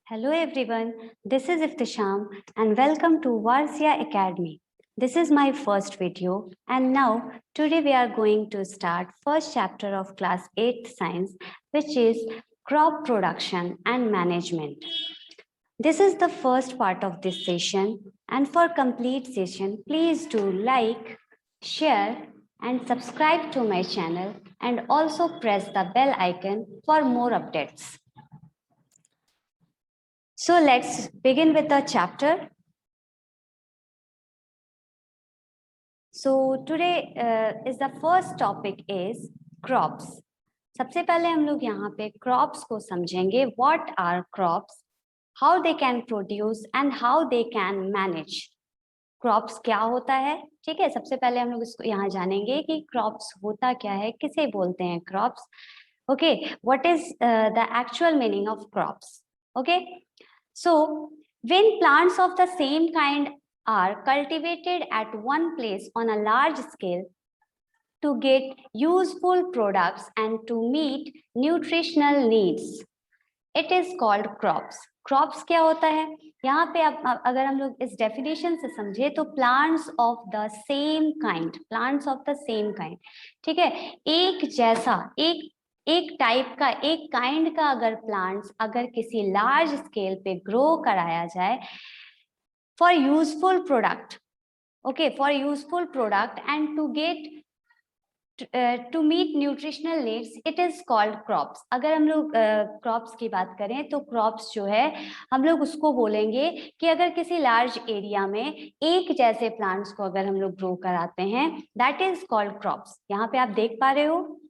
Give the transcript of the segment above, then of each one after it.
Hello everyone, this is Iftisham and welcome to Varsia Academy. This is my first video and now today we are going to start first chapter of class 8th science, which is crop production and management. This is the first part of this session and for complete session please do like, share and subscribe to my channel and also press the bell icon for more updates. So let's begin with the chapter. So today is the first topic is crops. सबसे पहले हम लोग यहाँ पे crops को समझेंगे. What are crops? How they can produce and how they can manage. Crops क्या होता है? ठीक है, सबसे पहले हम लोग इसको यहाँ जानेंगे कि crops होता क्या है, किसे बोलते हैं crops. Okay, what is the actual meaning of crops? Okay. So, when plants of the same kind are cultivated at one place on a large scale to get useful products and to meet nutritional needs, it is called crops. Crops क्या होता है? यहाँ पे अगर हम लोग इस definition से समझे तो plants of the same kind, plants of the same kind, ठीक है, एक जैसा, एक टाइप का, एक काइंड का अगर प्लांट्स अगर किसी लार्ज स्केल पे ग्रो कराया जाए for useful product, okay, for useful product and to get to meet nutritional needs, it is called crops. अगर हम लोग क्रॉप्स की बात करें तो क्रॉप्स जो है हम लोग उसको बोलेंगे कि अगर किसी लार्ज एरिया में एक जैसे प्लांट्स को अगर हम लोग ग्रो कराते हैं, दैट इज कॉल्ड क्रॉप्स. यहाँ पे आप देख पा रहे हो,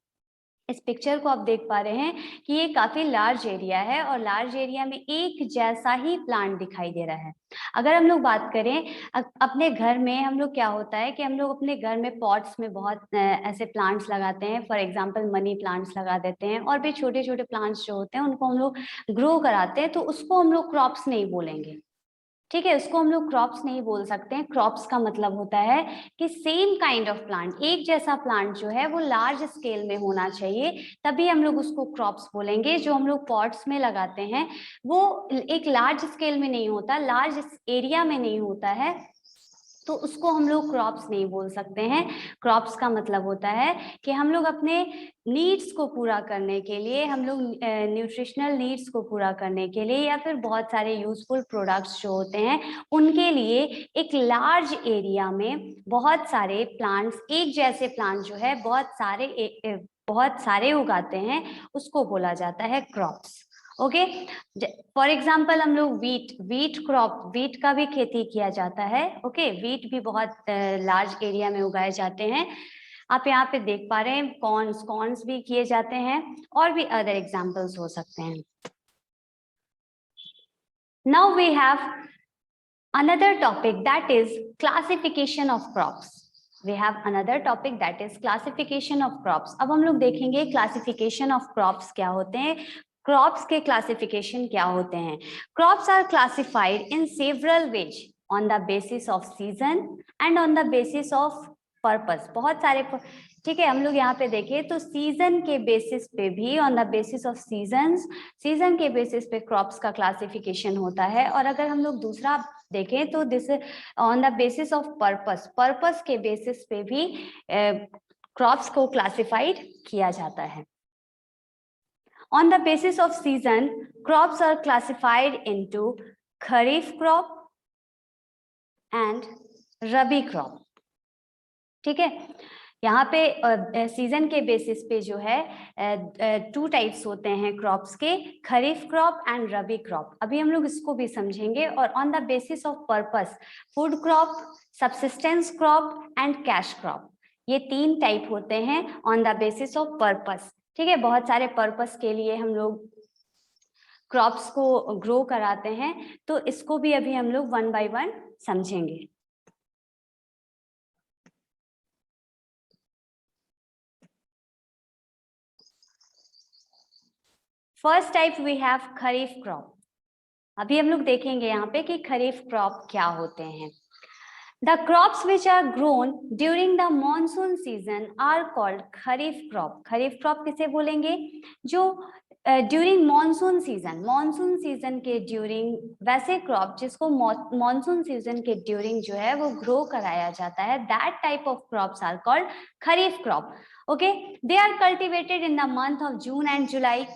इस पिक्चर को आप देख पा रहे हैं कि ये काफी लार्ज एरिया है और लार्ज एरिया में एक जैसा ही प्लांट दिखाई दे रहा है. अगर हम लोग बात करें अपने घर में, हम लोग क्या होता है कि हम लोग अपने घर में पॉट्स में बहुत ऐसे प्लांट्स लगाते हैं. फॉर एग्जांपल मनी प्लांट्स लगा देते हैं और भी छोटे छोटे प्लांट्स जो होते हैं उनको हम लोग ग्रो कराते हैं, तो उसको हम लोग क्रॉप्स नहीं बोलेंगे. ठीक है, उसको हम लोग क्रॉप्स नहीं बोल सकते हैं. क्रॉप्स का मतलब होता है कि सेम काइंड ऑफ प्लांट, एक जैसा प्लांट जो है वो लार्ज स्केल में होना चाहिए, तभी हम लोग उसको क्रॉप्स बोलेंगे. जो हम लोग पॉट्स में लगाते हैं वो एक लार्ज स्केल में नहीं होता, लार्ज एरिया में नहीं होता है, तो उसको हम लोग क्रॉप्स नहीं बोल सकते हैं. क्रॉप्स का मतलब होता है कि हम लोग अपने नीड्स को पूरा करने के लिए, हम लोग न्यूट्रिशनल नीड्स को पूरा करने के लिए या फिर बहुत सारे यूजफुल प्रोडक्ट्स जो होते हैं उनके लिए एक लार्ज एरिया में बहुत सारे प्लांट्स, एक जैसे प्लांट जो है बहुत सारे उगाते हैं, उसको बोला जाता है क्रॉप्स. ओके, फॉर एग्जाम्पल हम लोग वीट क्रॉप, वीट का भी खेती किया जाता है. ओके, वीट भी बहुत लार्ज एरिया में उगाए जाते हैं. आप यहाँ पे देख पा रहे हैं कॉर्न्स भी किए जाते हैं और भी अदर एग्जाम्पल्स हो सकते हैं. Now we have another topic that is classification of crops. We have another topic that is classification of crops. अब हम लोग देखेंगे classification of crops क्या होते हैं, क्रॉप्स के क्लासिफिकेशन क्या होते हैं. Crops are classified in several ways on the basis of season and on the basis of purpose. बहुत सारे, ठीक है, हम लोग यहाँ पे देखें तो सीजन के बेसिस पे भी, on the basis of season के बेसिस पे क्रॉप्स का क्लासिफिकेशन होता है. और अगर हम लोग दूसरा देखें तो this on the basis of purpose के बेसिस पे भी क्रॉप्स को क्लासिफाइड किया जाता है. On the basis of season, crops are classified into kharif crop and rabi crop. ठीक है, यहाँ पे सीजन के बेसिस पे जो है 2 टाइप्स होते हैं क्रॉप्स के, खरीफ क्रॉप एंड रबी क्रॉप. अभी हम लोग इसको भी समझेंगे. और on the basis of purpose, food crop, subsistence crop and cash crop, ये 3 टाइप होते हैं on the basis of purpose. ठीक है, बहुत सारे पर्पस के लिए हम लोग क्रॉप्स को ग्रो कराते हैं, तो इसको भी अभी हम लोग 1 by 1 समझेंगे. First type we have kharif crop. अभी हम लोग देखेंगे यहाँ पे कि खरीफ क्रॉप क्या होते हैं. The crops which are grown during the monsoon season are called kharif crop. Kharif crop किसे बोलेंगे? जो ड्यूरिंग मानसून सीजन के ड्यूरिंग वैसे क्रॉप जिसको मानसून सीजन के ड्यूरिंग जो है वो ग्रो कराया जाता है, that type of crops are called kharif crop. Okay, they are cultivated in the month of June and July.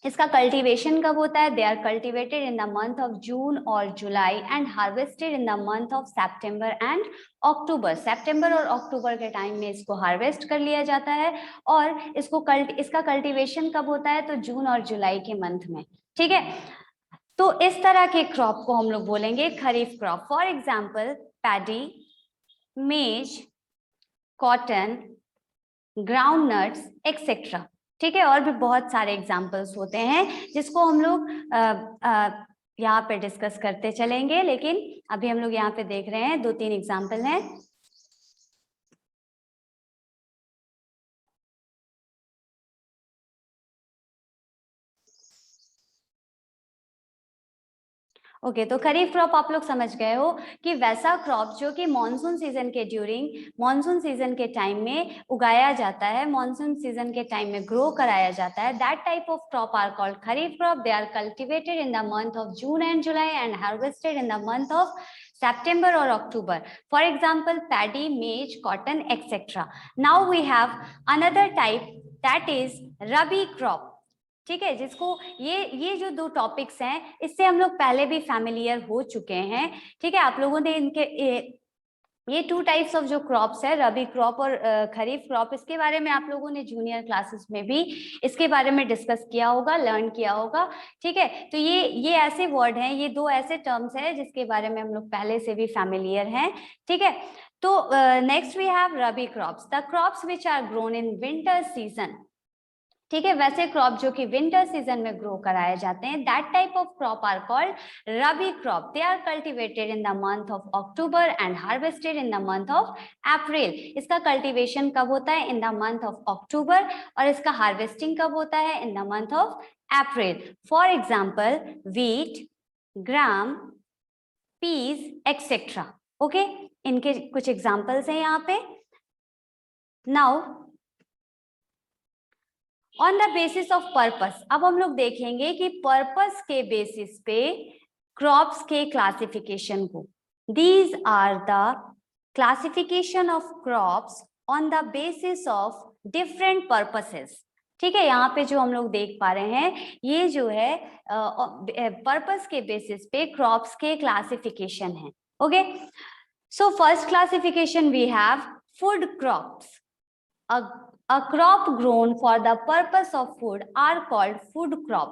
इसका कल्टीवेशन कब होता है? They are cultivated in the month of June और July and harvested in the month of September and October. सितंबर और अक्टूबर के time में इसको हार्वेस्ट कर लिया जाता है और इसका कल्टीवेशन कब होता है? तो जून और जुलाई के मंथ में. ठीक है, तो इस तरह के क्रॉप को हम लोग बोलेंगे खरीफ क्रॉप. फॉर एग्जाम्पल पैडी, मेज, कॉटन, ग्राउंड नट्स एक्सेट्रा. ठीक है, और भी बहुत सारे एग्जाम्पल्स होते हैं जिसको हम लोग यहाँ पे डिस्कस करते चलेंगे, लेकिन अभी हम लोग यहाँ पे देख रहे हैं 2-3 एग्जाम्पल हैं. ओके, तो खरीफ क्रॉप आप लोग समझ गए हो कि वैसा क्रॉप जो कि मानसून सीजन के ड्यूरिंग मानसून सीजन के टाइम में उगाया जाता है, मानसून सीजन के टाइम में ग्रो कराया जाता है, that type of crop are called kharif crop. They are cultivated in the month of June and July and harvested in the month of September or October. For example, paddy, maize, cotton, etc. Now we have another type, that is rabi crop. ठीक है, जिसको ये जो 2 topics हैं इससे हम लोग पहले भी फैमिलियर हो चुके हैं. ठीक है, आप लोगों ने इनके ये 2 टाइप्स ऑफ जो क्रॉप्स है, रबी क्रॉप और खरीफ क्रॉप, इसके बारे में आप लोगों ने जूनियर क्लासेस में भी इसके बारे में डिस्कस किया होगा, लर्न किया होगा. ठीक है, तो ये ऐसे वर्ड हैं, ये 2 ऐसे टर्म्स हैं जिसके बारे में हम लोग पहले से भी फैमिलियर हैं. ठीक है, तो next we have rabi crops, the crops which are grown in winter season. ठीक है, वैसे क्रॉप जो कि विंटर सीजन में ग्रो कराए जाते हैं, that type of crop are called rabi crop. They are cultivated in the month of October and harvested in the month of April. इसका कल्टीवेशन कब होता है? In the month of October, और इसका हार्वेस्टिंग कब होता है? In the month of April. For example wheat, gram, peas etcetera. Okay, इनके कुछ एग्जाम्पल्स हैं यहाँ पे. Now on the basis of purpose, अब हम लोग देखेंगे कि पर्पस के बेसिस पे क्रॉप्स के क्लासिफिकेशन को. These are the classification of crops on the basis of different purposes. ठीक है, यहाँ पे जो हम लोग देख पा रहे हैं ये जो है पर्पस के बेसिस पे क्रॉप्स के क्लासिफिकेशन है. Okay, so first classification we have food crops. A crop grown for the purpose of food are called food crop.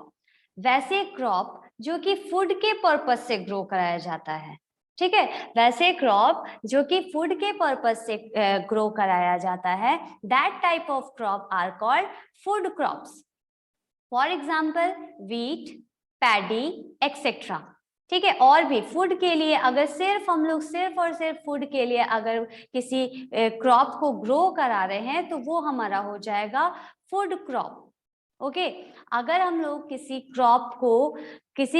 वैसे क्रॉप जो कि फूड के पर्पस से ग्रो कराया जाता है. ठीक है, वैसे क्रॉप जो कि फूड के पर्पस से ग्रो कराया जाता है, that type of crop are called food crops. For example wheat, paddy etcetera. ठीक है, और भी फूड के लिए अगर हम लोग सिर्फ और सिर्फ फूड के लिए अगर किसी क्रॉप को ग्रो करा रहे हैं तो वो हमारा हो जाएगा फूड क्रॉप. ओके, अगर हम लोग किसी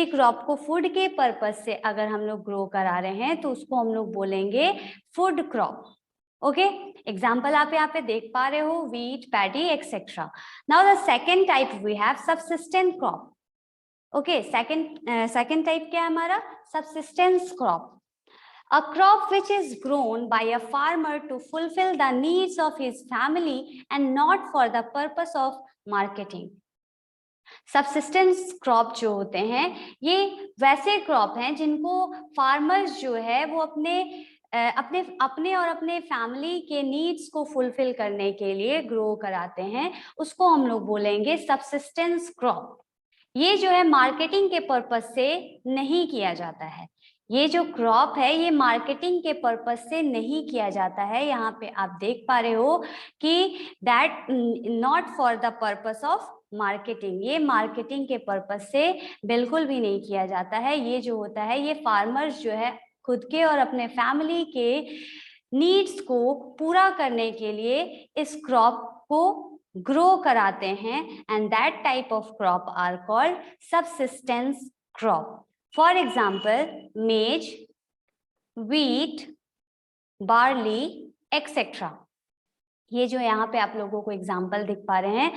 क्रॉप को फूड के पर्पस से अगर हम लोग ग्रो करा रहे हैं तो उसको हम लोग बोलेंगे फूड क्रॉप. ओके, एग्जाम्पल आप यहाँ पे देख पा रहे हो, wheat, paddy etcetera. Now the second type we have subsistent crop. Okay, second type क्या है हमारा? Subsistence crop. A crop which is grown by a farmer to fulfill the needs of his family and not for the purpose of marketing. Subsistence crop जो होते हैं ये वैसे crop हैं जिनको फार्मर्स जो है वो अपने और अपने फैमिली के नीड्स को फुलफिल करने के लिए ग्रो कराते हैं, उसको हम लोग बोलेंगे सबसिस्टेंस क्रॉप. ये जो है मार्केटिंग के पर्पस से नहीं किया जाता है. ये जो क्रॉप है ये मार्केटिंग के पर्पस से नहीं किया जाता है. यहाँ पे आप देख पा रहे हो कि that not for the purpose of marketing. ये मार्केटिंग के पर्पस से बिल्कुल भी नहीं किया जाता है. ये जो होता है ये फार्मर्स जो है खुद के और अपने फैमिली के नीड्स को पूरा करने के लिए इस क्रॉप को ग्रो कराते हैं, and that type of crop are called subsistence crop. For example maize, wheat, barley etcetera. ये जो यहाँ पे आप लोगों को एग्जाम्पल दिख पा रहे हैं,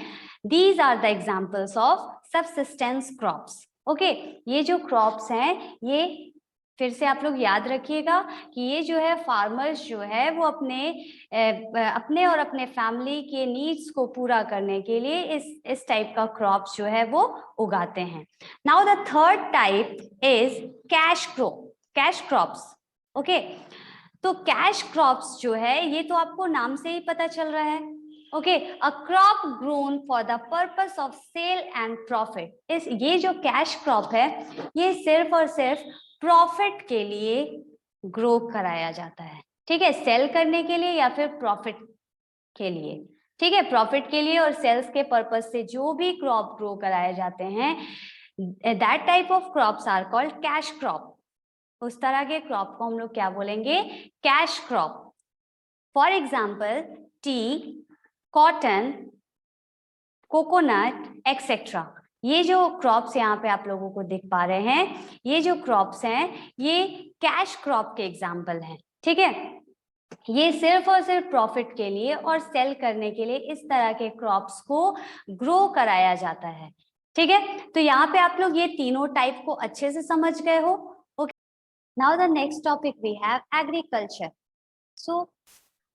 these are the examples of subsistence crops. Okay, ये जो क्रॉप्स हैं ये फिर से आप लोग याद रखिएगा कि ये जो है फार्मर्स जो है वो अपने और अपने फैमिली के नीड्स को पूरा करने के लिए इस टाइप का क्रॉप्स जो है वो उगाते हैं। Now the third type is cash crops. Okay, तो कैश क्रॉप्स जो है ये तो आपको नाम से ही पता चल रहा है। Okay, a crop grown for the purpose of sale and profit. ये जो कैश क्रॉप है ये सिर्फ और सिर्फ प्रॉफिट के लिए ग्रो कराया जाता है। ठीक है, सेल करने के लिए या फिर प्रॉफिट के लिए। ठीक है, प्रॉफिट के लिए और सेल्स के पर्पस से जो भी क्रॉप ग्रो कराए जाते हैं, that type of crops are called cash crop. उस तरह के क्रॉप को हम लोग क्या बोलेंगे? Cash crop. For example tea, cotton, coconut etcetera. ये जो क्रॉप्स यहाँ पे आप लोगों को दिख पा रहे हैं, ये जो क्रॉप्स हैं ये कैश क्रॉप के एग्जाम्पल हैं। ठीक है, ये सिर्फ और सिर्फ प्रॉफिट के लिए और सेल करने के लिए इस तरह के क्रॉप्स को ग्रो कराया जाता है। ठीक है, तो यहाँ पे आप लोग ये तीनों टाइप को अच्छे से समझ गए हो। Okay, now the next topic we have agriculture. So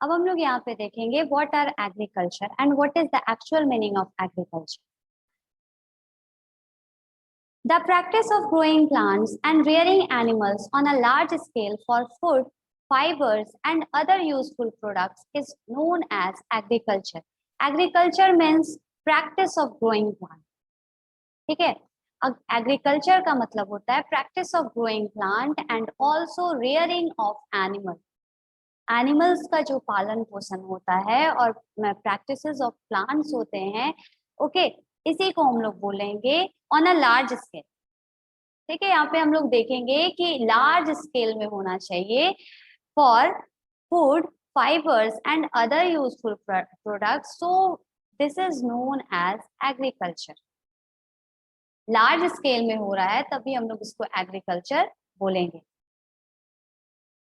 अब हम लोग यहाँ पे देखेंगे what are agriculture and what is the actual meaning of agriculture. The practice of growing plants and rearing animals on a large scale for food, fibers, and other useful products is known as agriculture. Agriculture means practice of growing plants. ठीक है, agriculture का मतलब होता है practice of growing plant and also rearing of animals. Animals का जो पालन पोषण होता है और प्रैक्टिसेस ऑफ प्लांट्स होते हैं। ओके, इसी को हम लोग बोलेंगे ऑन अ लार्ज स्केल। ठीक है, यहाँ पे हम लोग देखेंगे कि लार्ज स्केल में होना चाहिए for food, fibres and other useful products. So this is known as agriculture. Large scale में हो रहा है तभी हम लोग इसको एग्रीकल्चर बोलेंगे।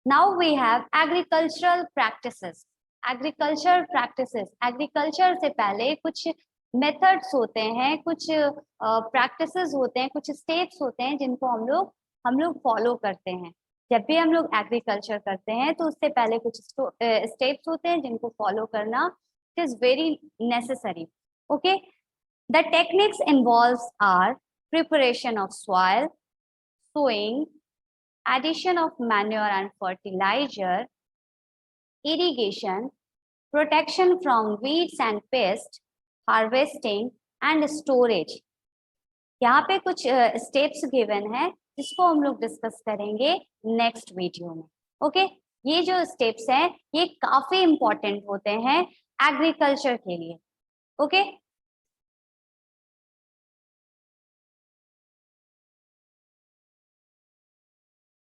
Now we have agricultural practices. Agricultural practices. Agriculture से पहले कुछ methods होते हैं, कुछ practices होते हैं, कुछ steps होते हैं जिनको हम लोग follow करते हैं। जब भी हम लोग agriculture करते हैं तो उससे पहले कुछ steps होते हैं जिनको follow करना it is very necessary. Okay, the techniques involves are preparation of soil, sowing, addition of manure and fertilizer, irrigation, protection from weeds and pests, harvesting and storage. यहाँ पे कुछ स्टेप्स गिवन है जिसको हम लोग डिस्कस करेंगे next video में। Okay, ये जो स्टेप्स हैं ये काफी इंपॉर्टेंट होते हैं एग्रीकल्चर के लिए। ओके,